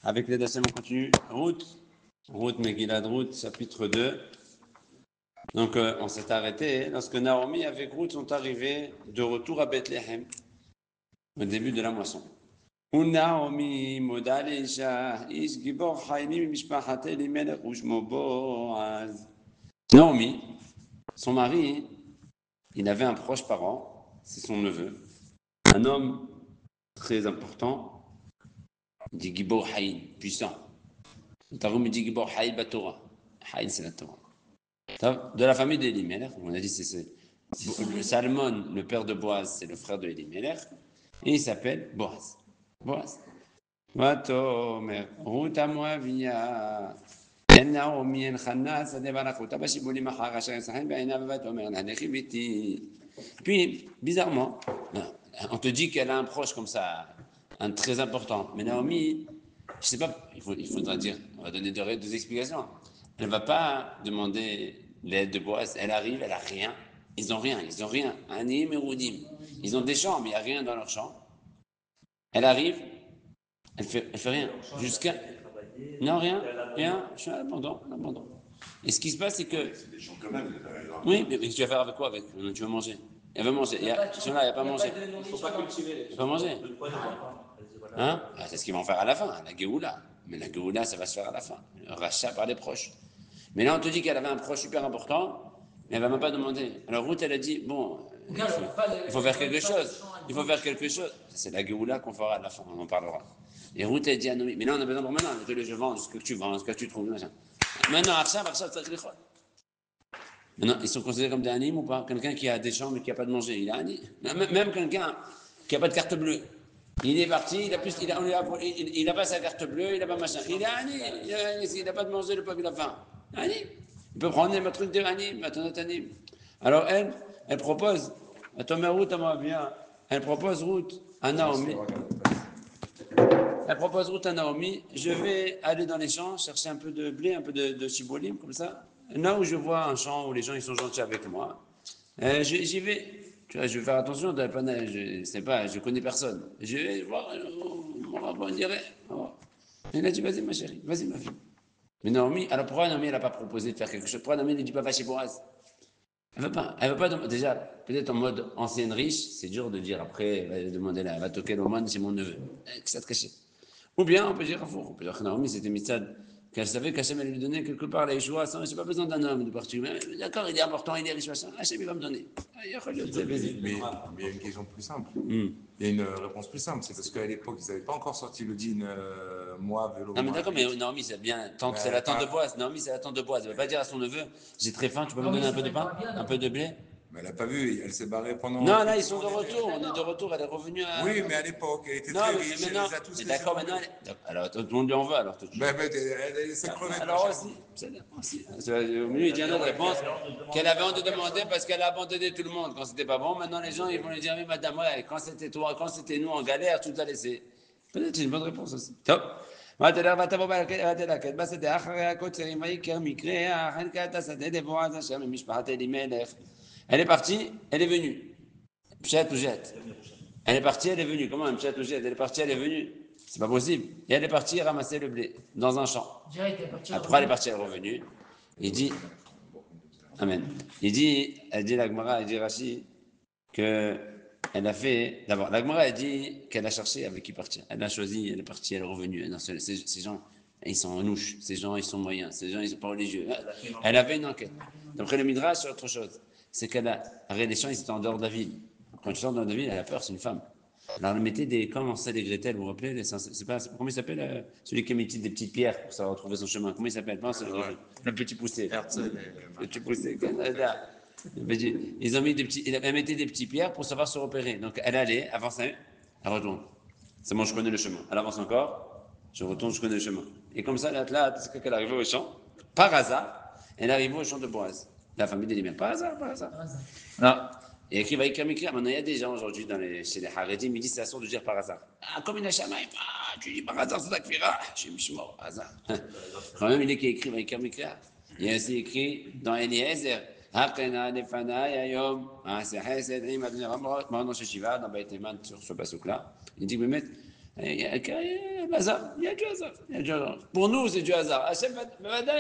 Avec les Hachem, on continue. Route, Megillah de Route, chapitre 2. Donc, on s'est arrêté lorsque Naomi avec Ruth sont arrivés de retour à Bethléem, au début de la moisson. Naomi, Naomi, son mari, il avait un proche parent, c'est son neveu, un homme très important, dit Gibor Haïn, puissant. Taroum dit Gibor Haïn Batora. Haïn, c'est la Torah. De la famille d'Elimelech, on a dit c'est Salmon, le père de Boaz, c'est le frère de Elimelech, et il s'appelle Boaz. Boaz. Vatomer, Ruta Moavia, El Naomi, El Chana, Sadevarach, Ruta Bashibuli Mahar, Asher Sahel, Baina, Vatomer, Nadechiviti. Puis, bizarrement, on te dit qu'elle a un proche comme ça, un très important. Mais Naomi, je sais pas, il faudra dire, on va donner deux explications. Elle ne va pas demander l'aide de Boaz. Elle arrive, elle n'a rien. Ils n'ont rien. Anim et Roudim. Ils ont des champs, mais il n'y a rien dans leur champ. Elle arrive, elle fait rien. Jusqu'à. Non, rien. Je suis à l'abandon. Et ce qui se passe, c'est que. C'est des champs quand même. Oui, mais tu vas faire avec quoi avec? Tu vas manger. Elle veut manger. Il n'y a pas manger. Il ne faut pas cultiver. Il ne faut pas manger. Hein? C'est ce qu'ils vont faire à la fin, la Géoula. Mais la Géoula, ça va se faire à la fin. Le rachat par les proches. Mais là, on te dit qu'elle avait un proche super important, mais elle ne va même pas demander. Alors Ruth, elle a dit, bon, il faut faire quelque chose. C'est la Géoula qu'on fera à la fin, on en parlera. Et Ruth, elle dit à Naomi, mais là, on a besoin pour maintenant, je vends ce que tu vends, ce que tu trouves. Machin. Maintenant, Arshab, maintenant, ils sont considérés comme des animes ou pas? Quelqu'un qui a des champs mais qui n'a pas de manger, il est anime. Même quelqu'un qui n'a pas de carte bleue. Il est parti, il n'a pas sa carte bleue, il n'a pas machin. Il est anime, il n'a pas de manger, le peuple, il a faim. Anime. Il peut prendre un truc de anime, anime. Alors elle propose, attends, mais Ruth, elle propose Ruth à Naomi. Je vais aller dans les champs, chercher un peu de blé, un peu de chibolim, comme ça. Là où je vois un champ où les gens ils sont gentils avec moi, j'y vais. Tu vois, je vais faire attention, je sais pas, je connais personne. Je vais voir, mon rapport, on dirait. Oh. Il a dit, vas-y ma chérie, vas-y ma fille. Mais Naomi, alors pourquoi Naomi, elle n'a pas proposé de faire quelque chose? Pourquoi Naomi ne dit pas va chez Boaz? Elle veut pas déjà, peut-être en mode ancienne riche, c'est dur de dire après, elle va demander là, elle va toquer l'Oman, c'est mon neveu. Que ça te cachait. Ou bien, on peut dire que Naomi, c'était Mitzad, qu'elle savait qu'Hachem allait lui donner quelque part la Yeshua, sans, j'ai pas besoin d'un homme de partir. Mais d'accord, il est important, il est riche, machin, Hachem, il va me donner. Mais il y a une question plus simple. Il y a une réponse plus simple. C'est parce qu'à l'époque, ils n'avaient pas encore sorti le din moi, vélo. Non, mais d'accord, mais Naomi, c'est bien. C'est la tante de Boaz. Naomi, c'est la tante de Boaz. Elle ne va pas dire à son neveu, j'ai très faim, tu peux me donner un peu de pain, un peu de blé? Mais elle n'a pas vu, elle s'est barrée pendant. Non, là, ils sont de retour, on est de retour, elle est revenue à. Oui, mais à l'époque, elle était très riche, elle les a tous. D'accord, maintenant, alors tout le monde lui en veut, alors tout de suite. Elle s'est crevée. Alors aussi. Au milieu, il dit une autre réponse qu'elle avait honte de demander parce qu'elle a abandonné tout le monde quand c'était pas bon. Maintenant, les gens, ils vont lui dire, oui, madame, ouais, quand c'était toi, quand c'était nous en galère, tout a laissé. Peut-être c'est une bonne réponse aussi. Top. Elle est partie, elle est venue. Pshat ou jet. Elle est partie, elle est venue. Comment un pshat ou jet? Elle est partie, elle est venue. C'est pas possible. Et elle est partie ramasser le blé dans un champ. Après, elle est partie, elle est revenue. Il dit, Amen. Elle dit la Gemara, elle dit Rashi, qu'elle a fait, d'abord, la Gemara, elle dit qu'elle a cherché avec qui partir. Elle a choisi, elle est partie, elle est revenue. Non, ces gens, ils sont en louche. Ces gens, ils sont moyens. Ces gens, ils sont pas religieux. Elle avait une enquête. D'après le Midrash, c'est autre chose. C'est qu'elle a, les gens, ils étaient en dehors de la ville. Quand tu sors de la ville, elle a peur, c'est une femme. Alors, elle mettait des, comment c'est les Gretel, vous vous rappelez, comment il s'appelle, celui qui mettait des petites pierres pour savoir retrouver son chemin. Comment il s'appelle? Le petit poussé. Le petit poussé. Ils ont mis elle mettait des petites pierres pour savoir se repérer. Donc, elle allait, avance, elle retourne. C'est bon, je connais le chemin. Elle avance encore, je retourne, je connais le chemin. Et comme ça, là, c'est qu'elle arrivait au champ, par hasard, elle arrivait au champ de Boaz. La famille d'Elimelech. Par hasard. Non. Et écrit Vaikamikra. Maintenant, il y a des gens aujourd'hui chez les Haredim, ils disent c'est assurd de dire par hasard. Ah, comme il a Shamaï, tu dis par hasard, c'est Takfira. Je suis mort, par hasard. Quand même, il est écrit Vaikamikra. Il y a aussi écrit dans Eliezer. Haqena Nefana Yayom. C'est Hesed, Rim, Adonai Ramrot. Maintenant, chez Shiva, dans Baïteman, sur ce passage-là, il dit, mais Il y a le hasard, il y a du hasard. Il y a du hasard. Pour nous, c'est du hasard. Hachem,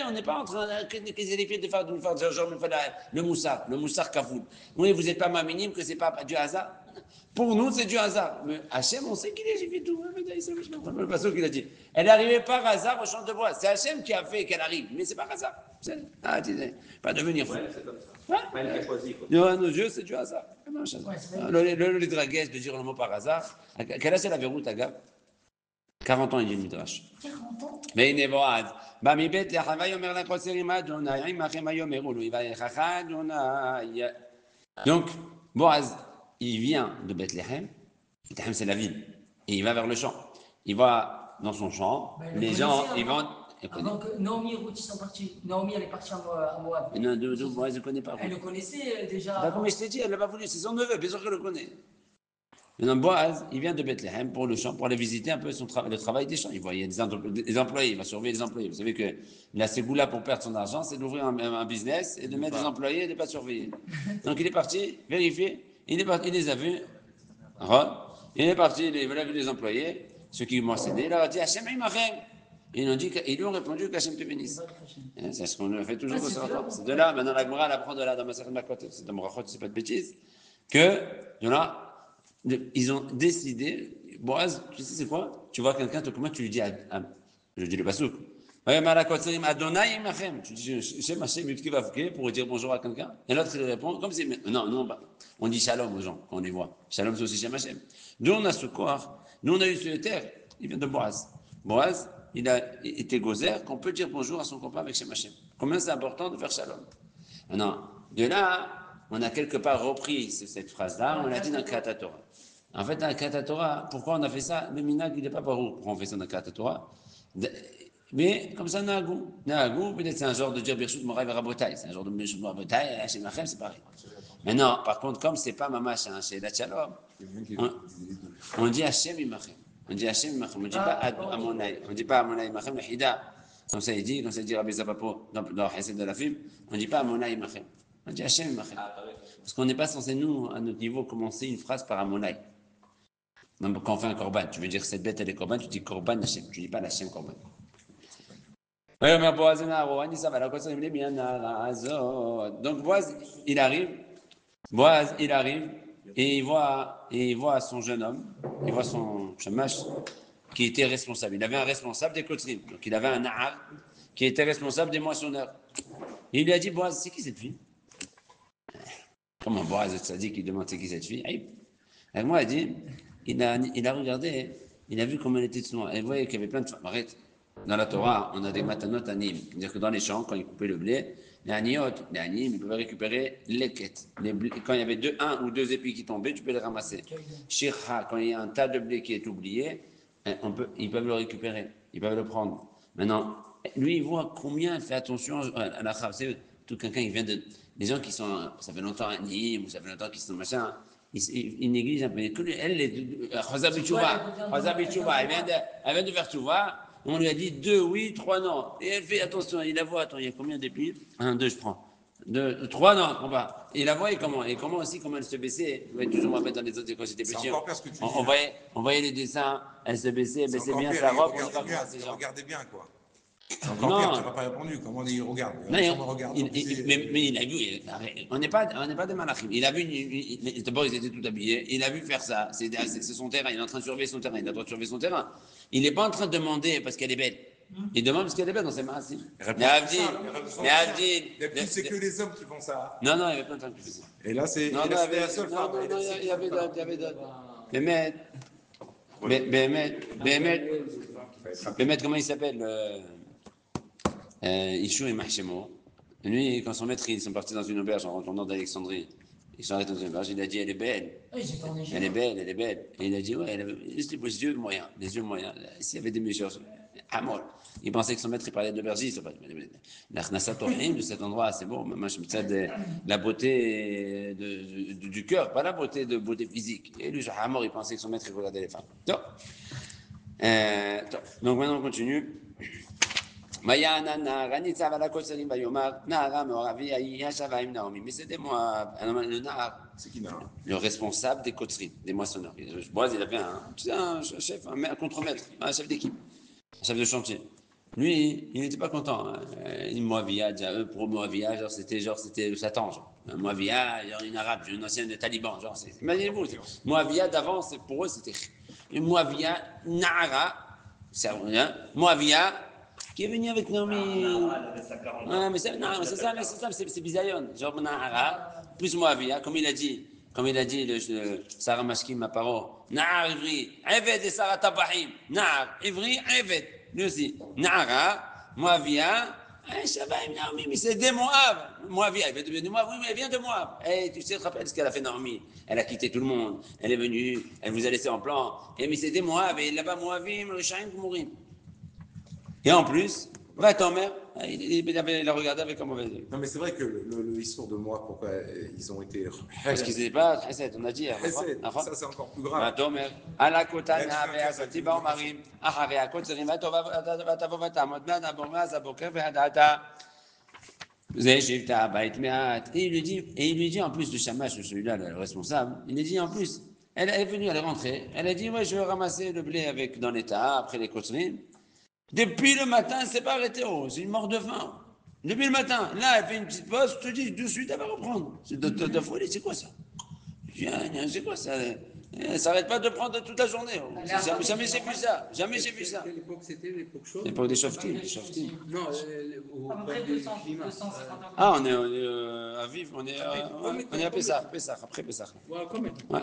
on n'est pas en train de criser les pieds de faire genre, le moussard kafoul. Oui, vous n'êtes pas ma minime que c'est pas du hasard. Pour nous, c'est du hasard. Mais Hachem, on sait qu'il est, j'ai fait tout. Le pasteur qu'il a dit. Elle est arrivée par hasard au champ de bois. C'est Hachem qui a fait qu'elle arrive. Mais c'est par hasard. Ah, pas devenir fou. Ouais, c'est comme ça. Ouais. Pas elle qui a choisi, quoi. Non, à nos yeux, c'est du hasard. Le draguesse de dire le mot par hasard. Quel âge elle avait route, Agab 40 ans, il dit le Midrash. 40 ans. Mais il est boaz. מבית לחם ויאמר לקוצרים אדוני עמכם ויאמרו לו ויחך אדוני. Donc, Boaz, il vient de Bethléem. Bethléem, c'est la ville. Et il va vers le champ. Il va dans son champ. Les gens, ils vont. Avant que Naomi et Ruth sont partis. Naomi, elle est partie à Moab. Non, Boaz ne connaît pas. Elle le connaissait déjà. D'accord, mais je t'ai dit, elle n'a pas voulu. C'est son neveu, bien sûr qu'elle le connaît. Maintenant, Boaz, il vient de Bethléem pour le champ, pour aller visiter un peu le travail des champs. Il voit, il y a des employés, il va surveiller les employés. Vous savez que la ségoula pour perdre son argent, c'est d'ouvrir un business et de mettre des employés et de ne pas surveiller. Donc il est parti vérifier, il les a vus, il est parti, il a vu les employés, ceux qui m'ont cédé, il leur a dit Hachem Imachem. Ils lui ont répondu qu'Hachem te bénisse. C'est ce qu'on fait toujours de ce rapport. C'est de là, maintenant la Gemara, elle apprend de là, dans ma certaine Makot, c'est dans Morachot, c'est pas de bêtises, que de là, ils ont décidé, Boaz, tu sais c'est quoi? Tu vois quelqu'un, comment tu lui dis, je dis le pasouk, Adonai Imachem, tu dis, Shem Hashem Yivke pour dire bonjour à quelqu'un, et l'autre il répond, comme si, non, on dit shalom aux gens quand on les voit. Shalom c'est aussi Shem Hashem. Nous on a ce corps, nous on a eu ce terre, il vient de Boaz. Boaz, il a été gozer qu'on peut dire bonjour à son copain avec Shem Hashem. Combien c'est important de faire shalom. Maintenant, de là, on a quelque part repris cette phrase-là, on l'a dit dans Kriyat Torah. En fait, dans Kriyat Torah, pourquoi on a fait ça? Le minag, il n'est pas par où pourquoi on fait ça dans Kriyat Torah. Mais comme ça, Nahagou, peut-être c'est un genre de dire Birshut Moraï Verabotai, c'est un genre de Birshut Moraï, chez Machem, c'est pareil. Mais non, par contre, comme c'est pas Mamash, chez la Shalom, on dit Hachem Imachem. On dit Hachem Imachem, on ne dit pas Amonai, on ne dit pas Amonai Imachem, le Hida. Comme ça, il dit Rabbi Zapapo dans Hesed de la film, on ne dit pas Amonai Imachem. On dit Hachem Imachem. Parce qu'on n'est pas censé, nous, à notre niveau, commencer une phrase par Amonai. Même quand on fait un korban, tu veux dire cette bête, elle est korban, tu dis korban Hachem, tu ne dis pas Hachem korban. Donc Boaz, il arrive, et il voit son jeune homme, il voit son chamash qui était responsable. Il avait un responsable des Kotrim, donc il avait un Nahar qui était responsable des moissonneurs. Et il lui a dit, Boaz, c'est qui cette fille? Comment Boaz a dit qu'il demande c'est qui cette fille? Et moi, il a dit, il a regardé, il a vu comment elle était de noire. Elle voyait qu'il y avait plein de femmes. Arrête. Dans la Torah, on a des matanot anim. C'est-à-dire que dans les champs, quand ils coupaient le blé, les aniot, les anim, ils pouvaient récupérer les quêtes. Quand il y avait un ou deux épis qui tombaient, tu peux les ramasser. Shirha, quand il y a un tas de blé qui est oublié, ils peuvent le récupérer, ils peuvent le prendre. Maintenant, lui, il voit combien il fait attention à la chave. C'est tout quelqu'un qui vient de. Les gens qui sont. Ça fait longtemps à Nîmes, ou ça fait longtemps qu'ils sont machin. Ils négligent un peu. Elle, Chazab Bichouva, elle vient de faire Tchouva. On lui a dit 2 oui, 3 non. Et elle fait attention, il la voit, attends, il y a combien d'épis 1, 2, je prends. 3 non, je prends pas. Et il la voit, et comment aussi, comment elle se baissait. Vous voyez toujours, moi, dans les autres, quand j'étais petit, on voyait les dessins, elle se baissait, elle baissait bien sa robe. Regardez bien, quoi. C'est encore pire, tu n'as pas répondu. Comment il regarde? Mais il a vu, on n'est pas des malachim. Il a vu, d'abord ils étaient tout habillés, il a vu faire ça, c'est son terrain, il est en train de surveiller son terrain, il a le droit de surveiller son terrain. Il n'est pas en train de demander parce qu'elle est belle. Il demande parce qu'elle est belle dans ses marassim. Mais c'est que les hommes qui font ça. Non, il y avait plein de femmes qui faisaient ça. Et là, c'est la seule femme. Non, il y avait d'autres. Bémet, comment il s'appelle Ishou et Mahshemo. Lui, quand son maître, ils sont partis dans une auberge en retournant d'Alexandrie. Ils sont arrêtés dans une auberge, il a dit, elle est belle. Elle est belle. Et il a dit, ouais, elle avait juste les yeux moyens. S'il y avait des mesures, Amol. Il pensait que son maître, il parlait de l'aubergiste. La Khnassa Tohim de cet endroit, c'est bon. Moi, je me dis de la beauté du cœur, pas la beauté physique. Et lui, Amor, il pensait que son maître, il regardait les femmes. Donc maintenant, on continue. Mais c'était moi, le Nahar. C'est qui Nahar? Le responsable des coteries, des moissonneurs. Boaz, il avait un chef, un contremaître, un chef d'équipe, un chef de chantier. Lui, il n'était pas content. Hein. Une Moavia, pour Moavia, c'était Satan. Un Moavia, une arabe, une ancienne taliban. Imaginez-vous, Moavia d'avant, pour eux, c'était une Moavia, Nahara, Moavia, qui est venu avec Naomi. Ouais, mais c'est Bisayon. Genre Nahara, plus Moavia, comme il a dit le Sarah Mashkim, ma parole. Nahar Ivri, Eved et Sarah Tabahim. Nahar Ivri, Eved. Lui aussi. Nahara, Moavia, Shavaim Naomi, mais c'est des Moab. Moavia, elle vient de Moab, oui, mais elle vient de Moab. Et tu sais, te rappelles ce qu'elle a fait Naomi? Elle a quitté tout le monde. Elle est venue, elle vous a laissé en plan. Et mais c'est des Moab, et là-bas, Moavim, le Shaim, Mourim. Et en plus, va ton mère, il a regardé avec un mauvais œil. Non, mais c'est vrai que l'histoire de moi, pourquoi ils ont été. Parce qu'ils n'étaient pas Chesed, on a dit. Ça, c'est encore plus grave. Va ton mère, à la côte, à la Satiba, au Marim, à Havea, Kotserim, à Tovata, Naborma, Zaboker, Vedata. Vous avez Shifta, Bait Meat. Et il lui dit en plus, le Shamash, celui-là, le responsable, il lui dit en plus, elle est venue, elle est rentrée, elle a dit, ouais, je vais ramasser le blé dans l'état, après les Kotserim. Depuis le matin, elle ne s'est pas arrêtée. C'est une mort de faim. Depuis le matin. Là, elle fait une petite pause. Je te dis, de suite, elle va reprendre. C'est de folie. C'est quoi ça? C'est quoi ça? Elle ne s'arrête pas de prendre toute la journée. Jamais j'ai vu ça. Jamais j'ai vu ça. Quelle époque c'était? L'époque chaude? L'époque des Shoftim. Non, À peu près 250 ans. Ah, on est à vivre. On est à Pessah. Après Pessah. Ouais, quand même. Ouais.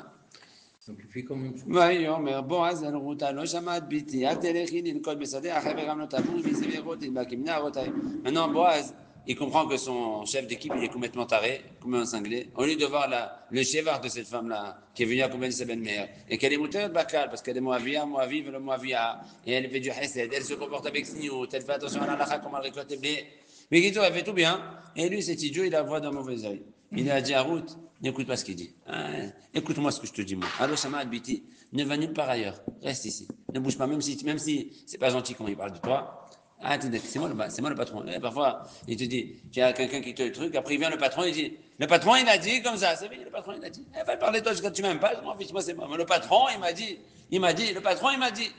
Donc il fait quand même. ויאמר בועז אל רותה לא שמעת ביתי אל תלכי לנקוט בשדה אחרי וגם לא תבואי בזבירות תדבקי מנה אבותיי. Maintenant Boaz, il comprend que son chef d'équipe il est complètement taré, comme un cinglé. Au lieu de voir le chevar de cette femme-là qui est venue accompagner sa belle-mère et qu'elle est moutée de Bakal parce qu'elle est Moavive le Moavia et elle fait du Hesed, elle se comporte avec sniout, elle fait attention à l'alakha comme elle récolte les blés. Mais Guito, elle fait tout bien et lui cet idiot il la voit d'un mauvais œil. Il a dit à Ruth, n'écoute pas ce qu'il dit. Écoute-moi ce que je te dis, moi. Alors, Shama Adbiti, ne va nulle part ailleurs. Reste ici. Ne bouge pas, même si c'est pas gentil quand il parle de toi. C'est moi le patron. Et parfois, il te dit, tu as quelqu'un qui te le truc, après il vient le patron, il dit, le patron il a dit comme ça. C'est vrai, le patron il a dit. Va parler de toi jusqu'à tu m'aimes pas, je m'en fiche, moi c'est moi. Mais le patron il m'a dit, le patron il m'a dit.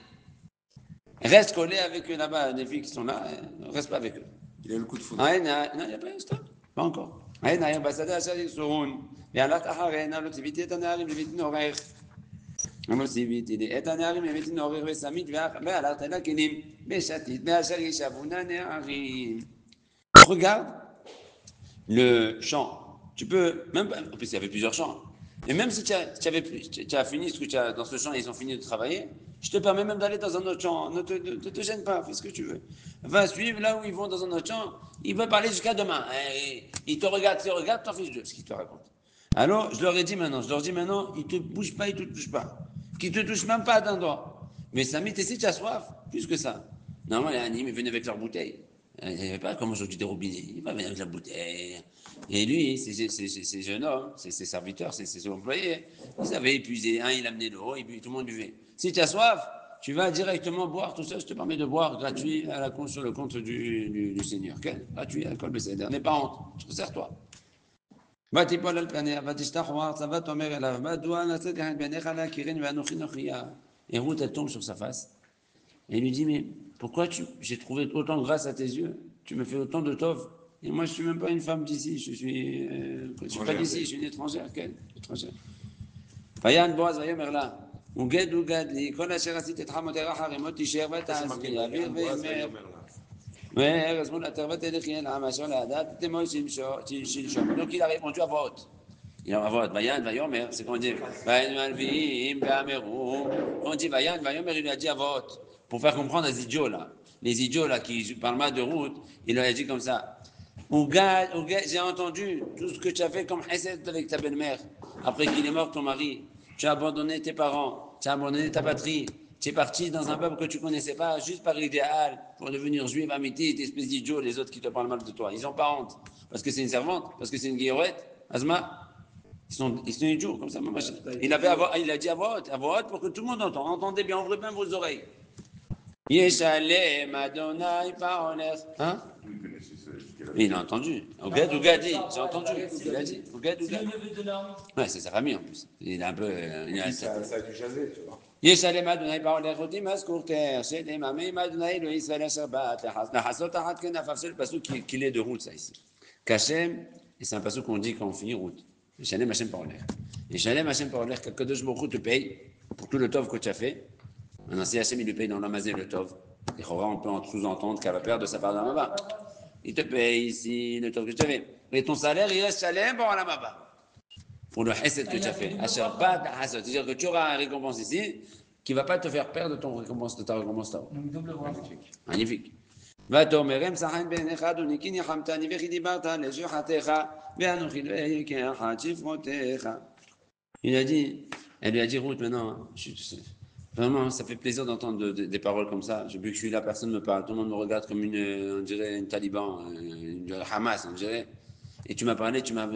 Reste collé avec eux là-bas, les filles qui sont là, reste pas avec eux. Il a le coup de foudre. Non, il n'y a pas un stop. Pas encore. אין היום בשדה אשר יסורון, והלך אחריהן, לא ציוויתי את הנערים לביתי נורך. לא ציוויתי את הנערים לביתי נורך ושמית, והלכת אל הכלים, ושתית, ואשר ישבון הנערים. Regarde le chant. Tu peux, même, en plus il y avait plusieurs chants. Et même si tu as fini ce que tu as dans ce champ, ils ont fini de travailler, je te permets même d'aller dans un autre champ. Ne te gêne pas, fais ce que tu veux. Va suivre là où ils vont dans un autre champ. Ils veulent parler jusqu'à demain. Ils te regardent, t'en fiches d'eux, ce qu'ils te racontent. Alors, je leur dis maintenant, ils ne te bougent pas, ils ne te touchent pas. Qu'ils ne te touchent même pas d'un doigt. Mais Samy, si tu as soif, plus que ça. Normalement, les animes, ils venaient avec leur bouteille. Il n'y avait pas comme aujourd'hui des robinets. Il va venir avec la bouteille. Et lui, ces jeunes hommes, ses serviteurs, ses employés, ils avaient épuisé. Un, il amenait l'eau, et puis tout le monde buvait. Si tu as soif, tu vas directement boire tout ça. Je te permets de boire gratuit sur le compte du Seigneur. Gratuit à l'école Besséder. N'aie pas honte. Sers-toi. ותיפול על פניה ותשתח צבא תאמר אליו מדוע נשאתי חן בעיניך להכירני ואנוכי נוכיה. Et Ruth, elle tombe sur sa face. Et il lui dit, mais pourquoi j'ai trouvé autant de grâce à tes yeux? Tu me fais autant de tov. Et moi, je ne suis même pas une femme d'ici. Je suis pas d'ici, je suis une étrangère. Quelle étrangère? ויען בועז ויאמר לה, וגד לי, כל אשר עשית את חמותיך חרימות תישאר ותעזבי, אוויר ואמר. וארז מול התר ותלכי אל העם אשר לידת תמוי שלשום. Donc il a répondu à voix haute. Il a voix haute. ויען ויאמר, c'est qu'on dit, ויען מלווים ואמרו. On dit ויען ויאמר, il lui a dit à voix haute. Pour faire comprendre aux idiots là. Les idiots là qui parlent mal de route, il leur a dit comme ça. Ougad, j'ai entendu tout ce que tu as fait comme Hesed avec ta belle-mère. Après qu'il est mort, ton mari, tu as abandonné tes parents, tu as abandonné ta patrie, tu es parti dans un peuple que tu ne connaissais pas, juste par idéal, pour devenir juif, amitié, espèce d'idiot, les autres qui te parlent mal de toi. Ils n'ont pas honte, parce que c'est une servante, parce que c'est une guillerette, Asma. Ils sont idiots, comme ça. Il a dit à voix haute pour que tout le monde entende. Entendez bien, ouvrez bien vos oreilles. Yeshalem Adonai Parolech. Hein? Il a entendu. Ougad dit, j'ai entendu. Il a dit. Ougad. C'est le neveu de Naomi. Ouais, c'est sa famille en plus. Il est un peu. Ça a dû jaser, tu vois. Yeshalem Adonai Parolech, Oti Mascourter, Shelem Amim Adonai, le Israël Shabbat, Nahasot Arat Kenafaf, c'est le passage qu'il est de route, ça ici. Kachem, et c'est un passage qu'on dit quand on finit route. Yeshalem Hashem Parolech. Yeshalem Hashem Parolech, qu'Akadosh Baruch Hu te paye pour tout le tov que tu as fait. Maintenant, si Hashem il lui paye dans l'amazé le tov, et on peut en sous-entendre qu'elle va perdre de sa part dans la bas. Il te paye ici le tov que tu as fait. Et ton salaire, il reste Shalem pour la bas. Pour le hesed que tu as fait. C'est-à-dire que tu auras une récompense ici qui ne va pas te faire perdre de ta récompense là-haut. Magnifique. ותאמרם שחן בעיניך אדוני כי ניחמתני וכי דיברת לשוחתך ואנוכי לא אהיה כאחד שפחותיך. Elle lui a dit, Ruth, maintenant, vraiment, ça fait plaisir d'entendre des paroles comme ça. Depuis que je suis là, personne ne me parle. Tout le monde me regarde comme on dirait, une taliban, une Hamas, on dirait. Et tu m'as parlé, tu m'as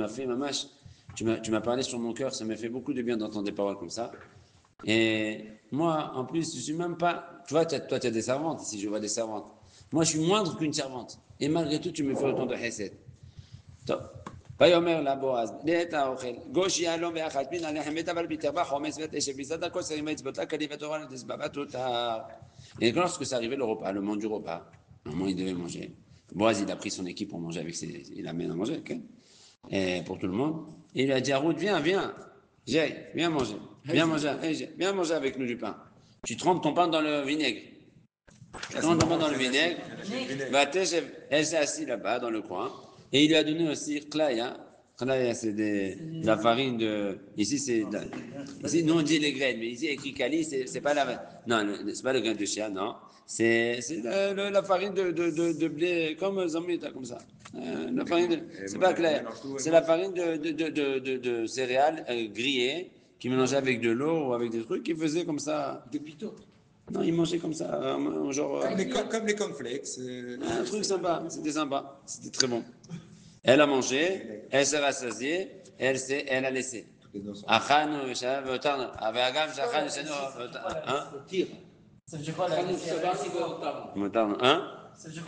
fait, mamache, tu m'as parlé sur mon cœur. Ça m'a fait beaucoup de bien d'entendre des paroles comme ça. Et moi, en plus, je suis même pas. Tu vois, toi, tu as des servantes ici, je vois des servantes. Moi, je suis moindre qu'une servante. Et malgré tout, tu me fais autant de hesed. Top. ויאמר לה בועז, לעת האוכל, גוש יהלום ואחת מן הלחם ותבל בתרבה חומץ ותשב ביסת הכוס עם האצבעות כלי ותורה לתסבע ותותר. Et lorsque c'est arrivé le repas, le moment du repas, un moment il devait manger. Boaz, il a pris son équipe pour manger avec il amène à manger, okay? Et pour tout le monde. Et il lui a dit à Ruth, viens, viens manger avec nous du pain. Tu trempes ton pain dans le vinaigre. Tu trempes ton pain dans le vinaigre. Elle s'est assise là-bas dans le coin. Et il lui a donné aussi Klaya. Klaya, c'est de la farine de. Ici, nous on dit les graines, mais ici, écrit Kali, c'est pas la. Non, c'est pas le grain de chia, non. C'est la farine de blé, comme Zamita, comme ça. La farine c'est pas Klaya. C'est la farine de céréales grillées, qui mélangeait avec de l'eau ou avec des trucs, qui faisaient comme ça. De pito. Non, ils mangeaient comme ça, genre. Comme les cornflakes. Un truc sympa, c'était très bon. Elle a mangé, elle s'est rassasiée, elle a laissé. Hein?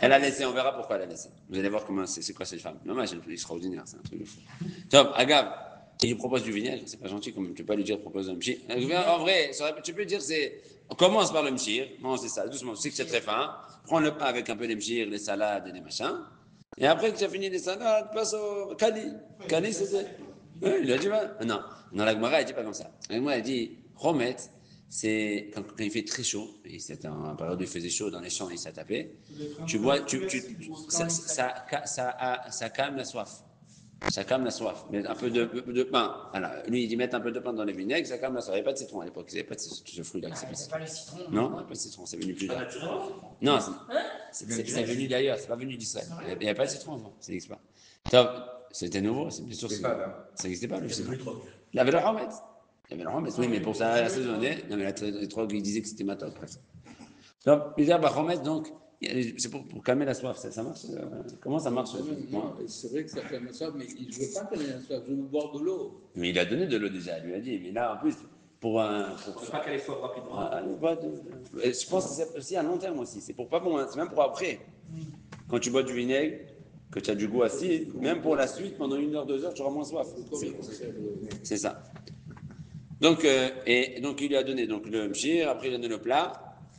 Elle a laissé, on verra pourquoi elle a laissé. Vous allez voir comment c'est quoi cette femme. Non, mais c'est extraordinaire, c'est un truc de fou. Top, Agav, il lui propose du vinaigre, c'est pas gentil quand même, tu peux pas lui dire propose un mchir. En vrai, tu peux dire on commence par le mchir, mange ça doucement, tu sais que c'est très fin, prends le pain avec un peu de mchir, les salades et les machins, et après que tu as fini les salades, passe au kali. Kali, c'était. Il a dit, non, la Gemara, elle dit pas comme ça. La Gemara, elle dit, Romet, c'est quand il fait très chaud, et c'était en période où il faisait chaud dans les champs, il s'est tapé, tu vois, ça calme la soif. Ça calme la soif. Mais un peu de pain. Alors, lui, il dit mettre un peu de pain dans le vinaigre, ça calme la soif. Il n'y avait pas de citron à l'époque. Il n'y avait pas de ce fruit-là. C'est pas le citron. Non, pas de citron. C'est venu plus tard. Non, c'est venu d'ailleurs. C'est pas venu d'Israël. Il n'y avait pas de citron avant. Ça n'existe pas. Top. C'était nouveau. C'est bien sûr. Ça n'existait pas, le citron. Il avait le Hametz. Oui, mais pour ça, assaisonner. Non, mais les trogues, il disait que c'était matot presque. Top. Il dit, Hametz, donc. C'est pour calmer la soif, ça marche? Comment ça marche? Non, c'est vrai que ça calme la soif, mais je ne veux pas calmer la soif, je veux boire de l'eau. Mais il a donné de l'eau déjà, il lui a dit. Mais là, en plus, pour pas qu'elle est forte rapidement. Je pense que c'est aussi à long terme aussi. C'est c'est même pour après. Quand tu bois du vinaigre, que tu as du goût assis, même pour la suite, pendant 1 heure, 2 heures, tu auras moins soif. C'est ça. Donc, il lui a donné le mchir, après il a donné le plat.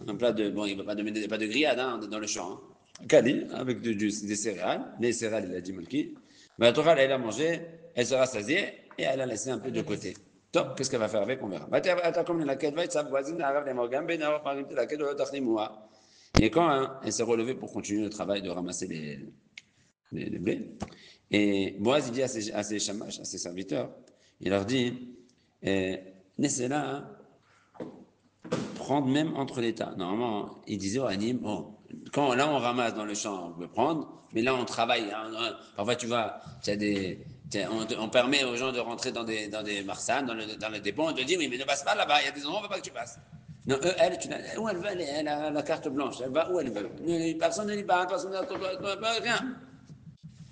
Un plat il ne va pas donner pas de grillade dans le champ. Kali, avec des céréales. Les céréales, il a dit Malki. Mais la Torah, elle a mangé, elle sera rassasiée et elle a laissé un peu de côté. Donc, qu'est-ce qu'elle va faire avec? On verra. Et quand elle s'est relevée pour continuer le travail de ramasser les blés, et Boaz, il dit à ses chamash, à ses serviteurs, il leur dit, laissez-la prendre même entre les tas. Normalement, il disait au Anim, quand là on ramasse dans le champ, on peut prendre, mais là on travaille. Parfois tu vois, on permet aux gens de rentrer dans des marsanes, dans le dépôt, on te dit oui, mais ne passe pas là-bas, il y a des endroits où on ne veut pas que tu passes. Non, où elle veut aller, elle a la carte blanche, elle va où elle veut. Personne ne lui parle, personne ne rien.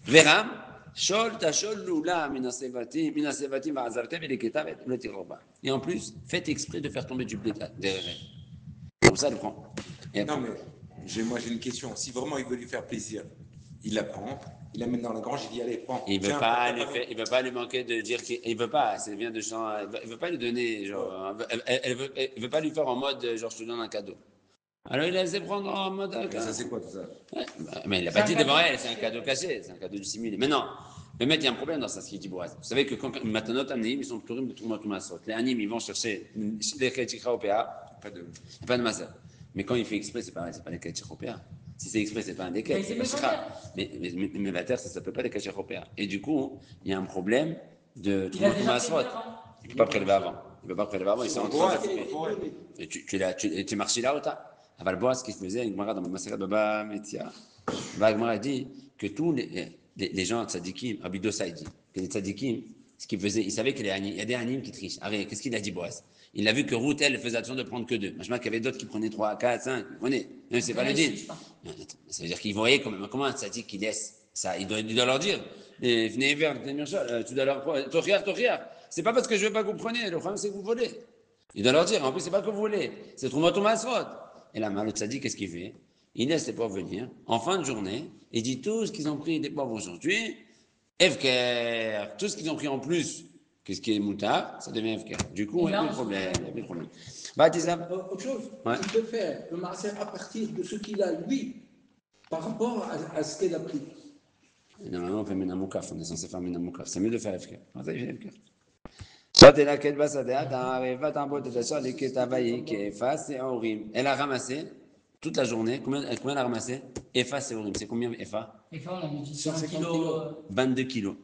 Véram, Shol tashol lula minasevatim va'azartem eleketa ve'etiroba. Et en plus, faites exprès de faire tomber du blé derrière. Comme ça, elle prend. Et Non, mais moi j'ai une question. Si vraiment il veut lui faire plaisir, il la prend, il l'amène dans la grange, il dit allez, prends. il veut Tiens, pas prends lui ta faire, il veut pas lui manquer de dire qu'il veut pas, ça vient de champ, il veut pas lui donner, genre, elle veut pas lui faire en mode, genre, je te donne un cadeau. Alors il a laissé prendre en mode, Mais ça c'est quoi tout ça? ouais, mais il a pas dit devant elle, c'est un cadeau caché, c'est un cadeau dissimulé. Mais non, le mec, il y a un problème dans ça, ce qu'il dit Boaz. Vous savez que quand maintenant, ils sont plurimes de tout le monde. Les animes, ils vont chercher les Kachikra au PA, Pas de. pas de massa. Mais quand il fait exprès, c'est pas des Kachikra au PA. Si c'est exprès, c'est pas un des Mais c'est c'est pas Shikra. Mevater. Mais la terre, ça s'appelle pas des Kachikra au PA. Et du coup, il y a un problème de Il a tout déjà le prélevé monde. avant. Il ne peut pas prélever avant. Il ne peut pas prélever avant, il s'est en train de. Et tu marches là ou t'as? Avant le bois, ce qu'il faisait, il dans le massacre de Baba Metia. Bagmara dit que tous les gens tzadikim, Abidosa il dit, que les tzadikim, ce qu'ils faisaient, ils savaient qu'il y a des animes qui trichent. Arrête, qu'est-ce qu'il a dit Boaz? Il a vu que Ruth, elle, faisait attention de prendre que 2. Moi, qu'il y avait d'autres qui prenaient 3, 4, 5. Vous comprenez? Non, c'est pas le dire. Ça veut dire qu'ils voyaient comment un tzadik qui laisse ça. Il doit leur dire, venez vers, tu dois leur prendre, Tochiar. C'est pas parce que je veux pas que vous preniez, le problème c'est que vous volez. Il doit leur dire, en plus, c'est pas que vous voulez, c'est trop masrot. Et là, le tzadik, qu'est-ce qu'il fait? Il laisse les pauvres venir, en fin de journée, il dit tout ce qu'ils ont pris des pauvres aujourd'hui, Efker, tout ce qu'ils ont pris en plus, qu'est-ce qui est moutard, ça devient Efker. Du coup, il n'y a plus de problème. Autre chose, Ouais. il peut faire le marcel à partir de ce qu'il a, lui, par rapport à ce qu'il a pris. Normalement, on fait Menamoukaf, on est censé faire Menamoukaf. C'est mieux de faire Efker. Comment ça, il fait Efker? Soit elle a qu'elle va elle a ramassé toute la journée. Combien elle a ramassé? Efa, c'est horrible. C'est combien Efa? Et quand on a dit 150 kilos. 22 kilos.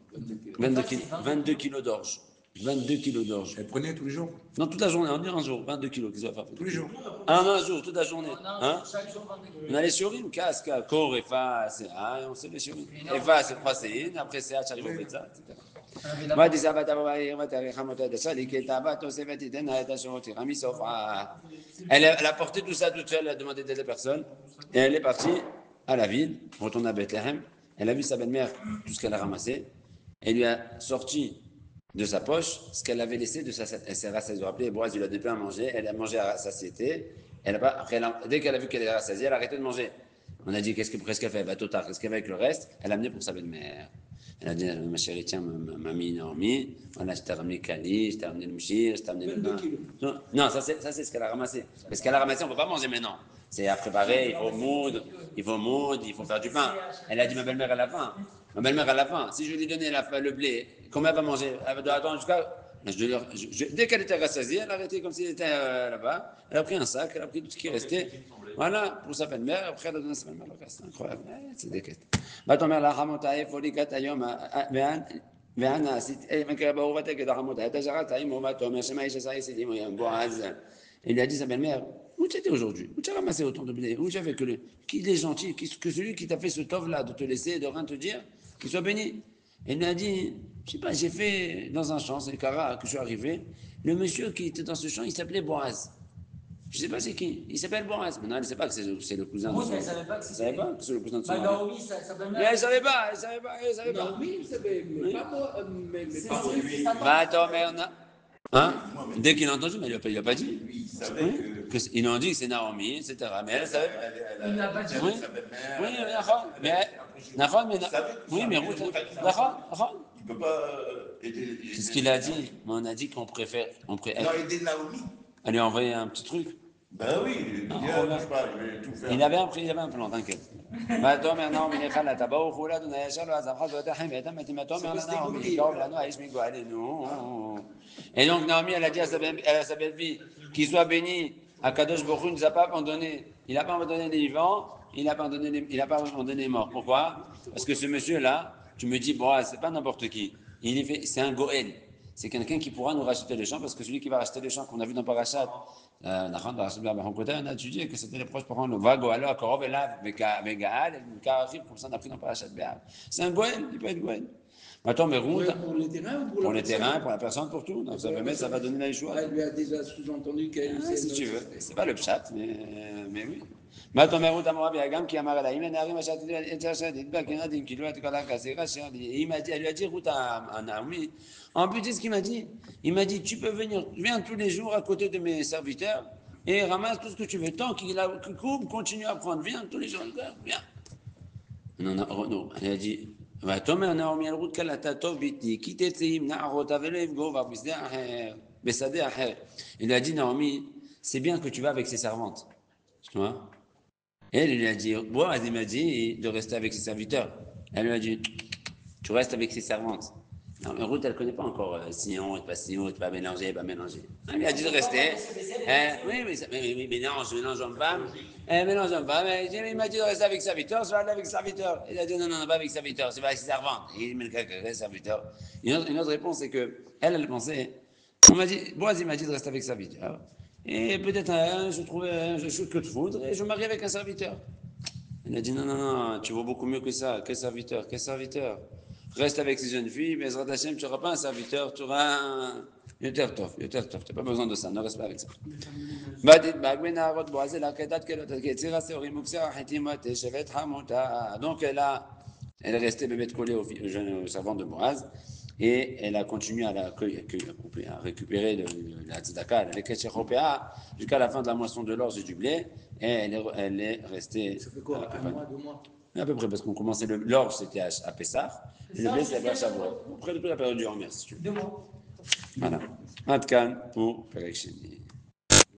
22 kilos d'orge. 22 kilos d'orge. Elle prenait tous les jours? Non, toute la journée, on dit un jour, 22 kilos qu'ils doivent faire. Tous les jours. Ah non, un jour, toute la journée. Hein? Chaque jour 22 kilos. On a les shurim, casque, corps, Efa, c'est on sait les shurim. Efa, c'est 3 séines, après c'est H, arrive au Betza, etc. Elle a porté tout ça toute seule, elle a demandé d'aide à personne. Et elle est partie à la ville, retourner à Bethléem. Elle a vu sa belle-mère, tout ce qu'elle a ramassé. Elle lui a sorti de sa poche ce qu'elle avait laissé de elle s'est rassasiée. Vous vous rappelez, Boaz, il a des pains à manger. Elle a mangé à satiété. Dès qu'elle a vu qu'elle était rassasiée, elle a arrêté de manger. On a dit, qu'est-ce qu'elle fait? Elle va tout tard. Qu'est-ce qu'elle fait avec le reste? Elle a amené pour sa belle-mère. Elle a dit, ma chérie, tiens, mamie Naomi, voilà, je t'ai ramené Kali, je t'ai ramené le mouchir, je t'ai ramené le pain. Non, ça c'est ce qu'elle a ramassé. Parce qu'elle a ramassé, on ne peut pas manger maintenant. C'est à préparer, il faut faire du pain. Elle a dit, ma belle-mère, elle a faim. Ma belle-mère, elle a faim. Si je lui donnais le blé, comment elle va manger? Elle doit attendre jusqu'à... Dès qu'elle était rassasiée, elle a arrêté comme si elle était là-bas. Elle a pris un sac, elle a pris tout ce qui restait. Voilà, pour sa belle-mère. Après, elle a donné à sa belle-mère le reste. Incroyable. C'est des quêtes. Maintenant, la Ramotaï, Folikat, Ayom, ואנה עשית, מקרה ברור ותקד החמותה, את השרת האם הוא ותאמר שמה איש עשה יסידים או בועז. Il lui a dit à sa belle-mère, où tu étais aujourd'hui? Où tu as ramassé autant de blé? Où tu as fait qu'il est gentil, que celui qui t'a fait ce tov-là de te laisser et de rien te dire, qu'il soit béni. Elle lui a dit, je sais pas, j'ai fait dans un champ, c'est le Kara que je suis arrivé. Le monsieur qui était dans ce champ, il s'appelait Boaz. Je ne sais pas c'est qui. Il s'appelle Boaz. Maintenant, elle ne sait pas que c'est le cousin de son. Elle ne savait pas que c'est le cousin de son. Naomi, sa belle-mère. Mais elle ne savait pas. Non, oui, il savait, mais pas moi. Mais pas moi. Bah attends, mais on a... Hein? Dès qu'il a entendu, mais il n'a pas dit. Il savait que... Ils lui ont dit que c'est Naomi, etc. Mais elle ne savait pas. Il n'a pas dit. Oui, mais Ruth, Il ne peut pas aider... c'est ce qu'il a dit. Mais on a dit qu'on préfère... Non, aider Naomi. Elle lui a envoyé un petit truc. Ben oui, il bouge pas, je vais tout faire. Il avait un plan, t'inquiète. ותאמר נעמי נחלה תבואו כולנו נאשר לו אז אחת ותחם ויתם ותאמר לנעמי קרוב לנו האיש מגואלנו. Et donc Naomi, elle a dit à sa belle-fille qu'il soit béni. Akadosh Baruch Hu ne nous a pas abandonné. Il n'a pas abandonné les vivants, il n'a pas abandonné les morts. Pourquoi? Parce que ce monsieur-là, tu me dis, bon, c'est pas n'importe qui. C'est un Goël. C'est quelqu'un qui pourra nous racheter les champs, parce que celui qui va racheter les champs qu'on a vu dans Parashat, on a étudié que c'était les proches parents, le Vago, alors, Korov, Elav, Vegaal, Karachim, comme ça on a pris dans Parashat Béab. C'est un Goël, il peut être Goël. Attends, mais route. Pour les terrains ou pour les terrains, pour la personne, pour tout. Donc ça va donner la joie. Elle lui a déjà sous-entendu qu'elle. Si tu veux. C'est pas le pshat, mais oui. Maintenant, mais route à Moab, il y a un gamme qui a marre là. Il m'a dit, elle lui a dit, route à Naomi. En plus, c'est ce qu'il m'a dit. Il m'a dit, tu peux venir, viens tous les jours à côté de mes serviteurs et ramasse tout ce que tu veux. Tant qu'il coupe, continue à prendre. Viens, tous les jours, viens. Non, elle a dit, ותאמר נעמי על רות כלתתו ביתי, כי תצאי עם נערותה ולא יפגעו בה בשדה אחר. Il a dit, Naomi, c'est bien que tu vas avec ses servantes. Tu vois? Elle lui a dit, Boaz, il m'a dit de rester avec ses serviteurs. Elle lui a dit, tu restes avec ses servantes. Non, mais Ruth, elle ne connaît pas encore Sion, pas Sion, pas mélanger, pas mélanger. Elle lui a dit de rester. Oui, mélange en femme. Mélange en femme. Il m'a dit de rester avec ses serviteurs, je vais aller avec ses serviteurs. Il a dit, non, pas avec ses serviteurs, c'est pas avec ses servantes. Il met le serviteur. Une autre réponse, c'est qu'elle pensait, Boaz, il m'a dit de rester avec ses serviteurs. Et peut-être je suis que de foudre et je me marie avec un serviteur. Il a dit non, tu vaux beaucoup mieux que ça. Quel serviteur? Reste avec ces jeunes filles, mais tu n'auras pas un serviteur, tu auras un Yoter Tov. Tu n'as pas besoin de ça, ne reste pas avec ça. Donc elle est restée bébé collée au jeune servant de Boaz. Et elle a continué à récupérer la tzedaka, jusqu'à la fin de la moisson de l'orge et du blé. Et elle est restée. Ça fait quoi? Un mois, 2 mois? À peu près, parce qu'on commençait l'orge, c'était à Pessah, et le blé, c'était à Shavuot. Près de la période du Homer, si tu veux. 2 mois. Voilà. Atkan pour Perek Sheni.